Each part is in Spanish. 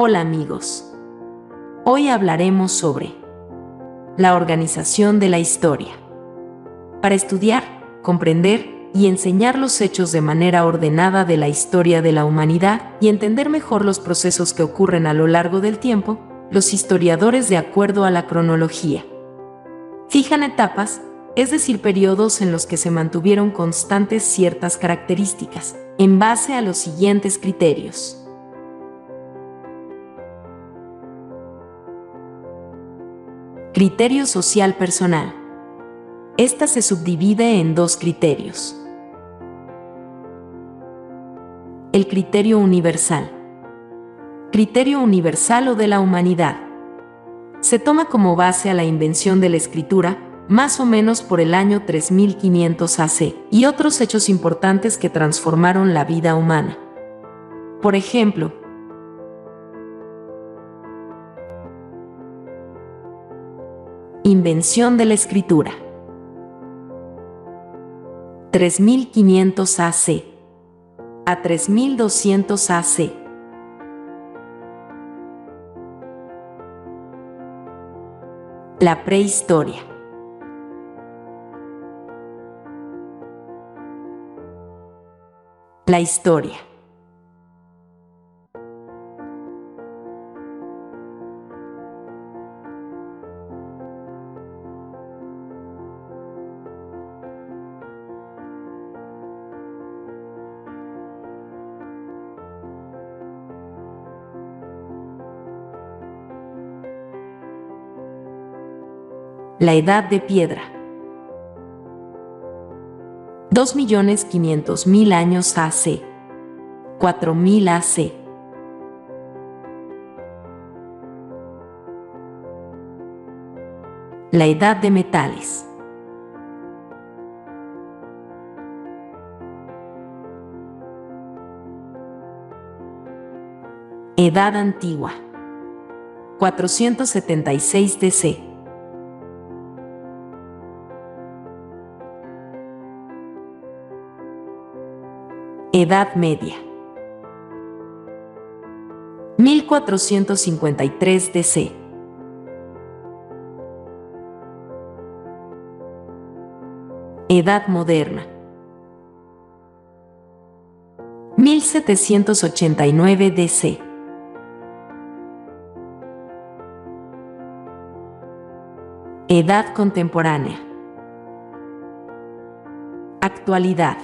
Hola amigos, hoy hablaremos sobre la organización de la historia. Para estudiar, comprender y enseñar los hechos de manera ordenada de la historia de la humanidad y entender mejor los procesos que ocurren a lo largo del tiempo, los historiadores, de acuerdo a la cronología, fijan etapas, es decir, periodos en los que se mantuvieron constantes ciertas características, en base a los siguientes criterios. Criterio social personal. Esta se subdivide en dos criterios. El criterio universal. Criterio universal o de la humanidad. Se toma como base a la invención de la escritura, más o menos por el año 3500 AC, y otros hechos importantes que transformaron la vida humana. Por ejemplo, invención de la escritura. 3500 AC a 3200 AC. La prehistoria. La historia. La Edad de Piedra. 2.500.000 años AC. 4.000 AC. La Edad de Metales. Edad Antigua. 476 DC. Edad Media. 1453 DC. Edad Moderna. 1789 DC. Edad Contemporánea. Actualidad.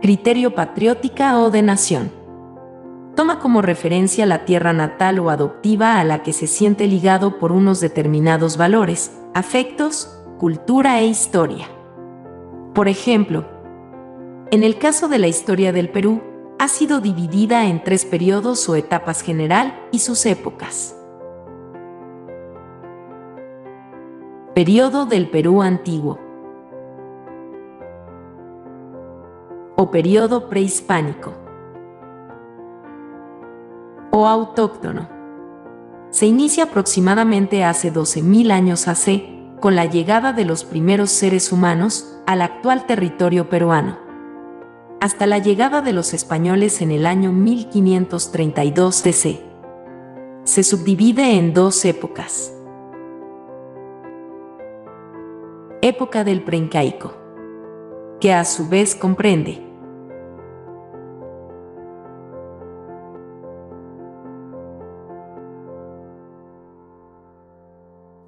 Criterio patriótica o de nación. Toma como referencia la tierra natal o adoptiva a la que se siente ligado por unos determinados valores, afectos, cultura e historia. Por ejemplo, en el caso de la historia del Perú, ha sido dividida en 3 periodos o etapas: general y sus épocas. Periodo del Perú antiguo o periodo prehispánico o autóctono. Se inicia aproximadamente hace 12.000 años AC, con la llegada de los primeros seres humanos al actual territorio peruano, hasta la llegada de los españoles en el año 1532 DC. Se subdivide en 2 épocas. Época del Preincaico, que a su vez comprende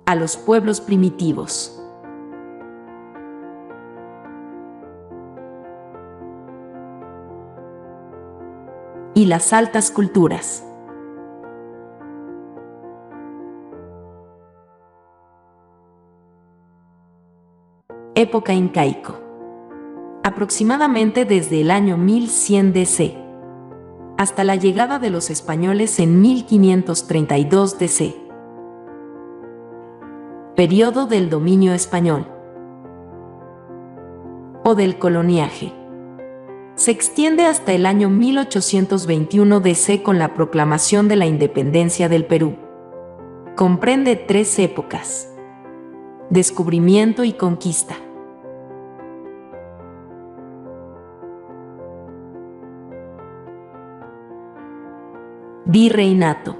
a los pueblos primitivos. Y las altas culturas. Época incaico. Aproximadamente desde el año 1100 DC hasta la llegada de los españoles en 1532 DC. Periodo del dominio español o del coloniaje. Se extiende hasta el año 1821 DC con la proclamación de la independencia del Perú. Comprende 3 épocas: descubrimiento y conquista, Virreinato.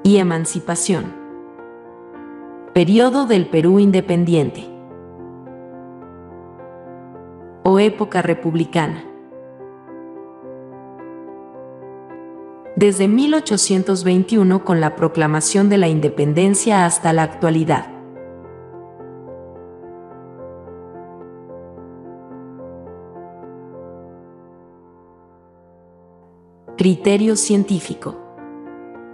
Y emancipación. Periodo del Perú independiente. O época republicana. Desde 1821 con la proclamación de la independencia hasta la actualidad. Criterio científico.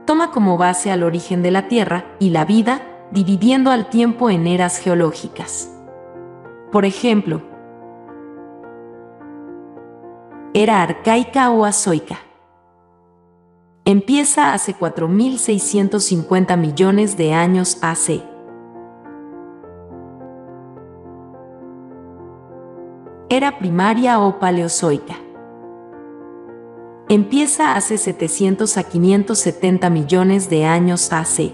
Toma como base al origen de la Tierra y la vida, dividiendo al tiempo en eras geológicas. Por ejemplo, era arcaica o azoica. Empieza hace 4.650 millones de años AC. Era primaria o paleozoica. Empieza hace 700 a 570 millones de años AC.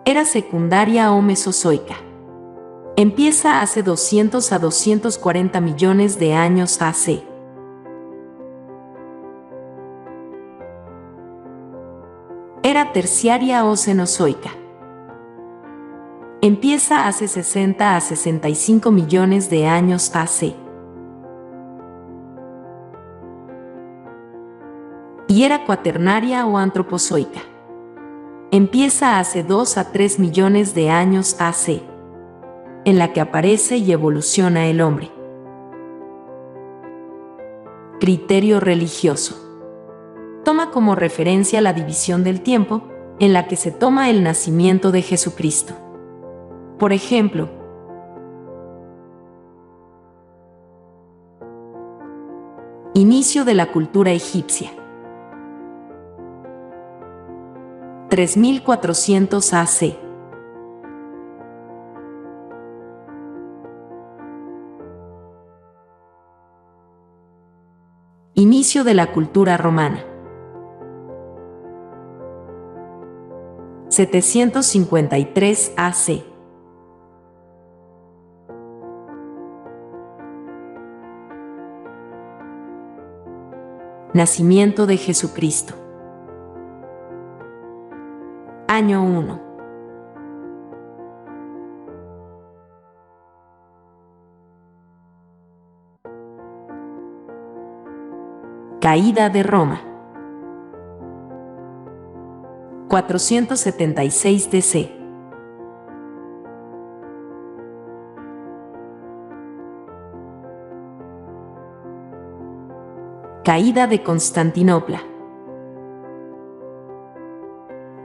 Era secundaria o mesozoica. Empieza hace 200 a 240 millones de años AC. Era terciaria o cenozoica. Empieza hace 60 a 65 millones de años AC. Y era cuaternaria o antropozoica. Empieza hace 2 a 3 millones de años AC, en la que aparece y evoluciona el hombre. Criterio religioso. Toma como referencia la división del tiempo, en la que se toma el nacimiento de Jesucristo. Por ejemplo, inicio de la cultura egipcia. 3400 AC. Inicio de la cultura romana. 753 AC. Nacimiento de Jesucristo. Año 1. Caída de Roma. 476 DC. Caída de Constantinopla.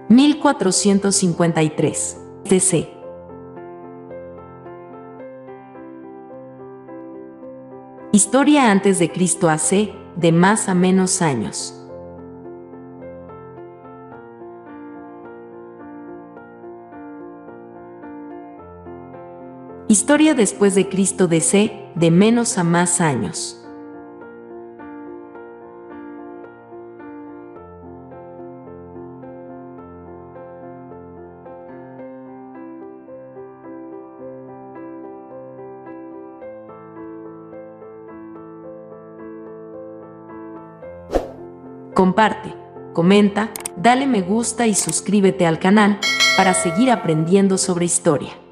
1453 DC. Historia antes de Cristo AC, de más a menos años. Historia después de Cristo DC, de menos a más años. Comparte, comenta, dale me gusta y suscríbete al canal para seguir aprendiendo sobre historia.